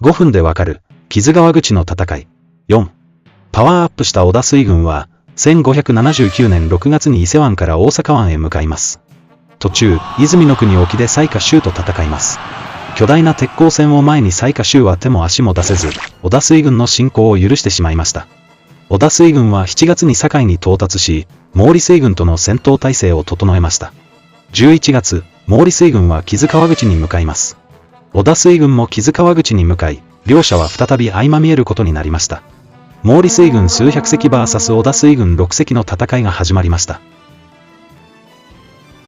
5分でわかる、木津川口の戦い。4、パワーアップした織田水軍は、1579年6月に伊勢湾から大阪湾へ向かいます。途中、泉の国沖で雑賀衆と戦います。巨大な鉄鋼船を前に雑賀衆は手も足も出せず、織田水軍の進行を許してしまいました。織田水軍は7月に堺に到達し、毛利水軍との戦闘態勢を整えました。11月、毛利水軍は木津川口に向かいます。織田水軍も木津川口に向かい、両者は再び相まみえることになりました。毛利水軍数百隻 VS 織田水軍6隻の戦いが始まりました。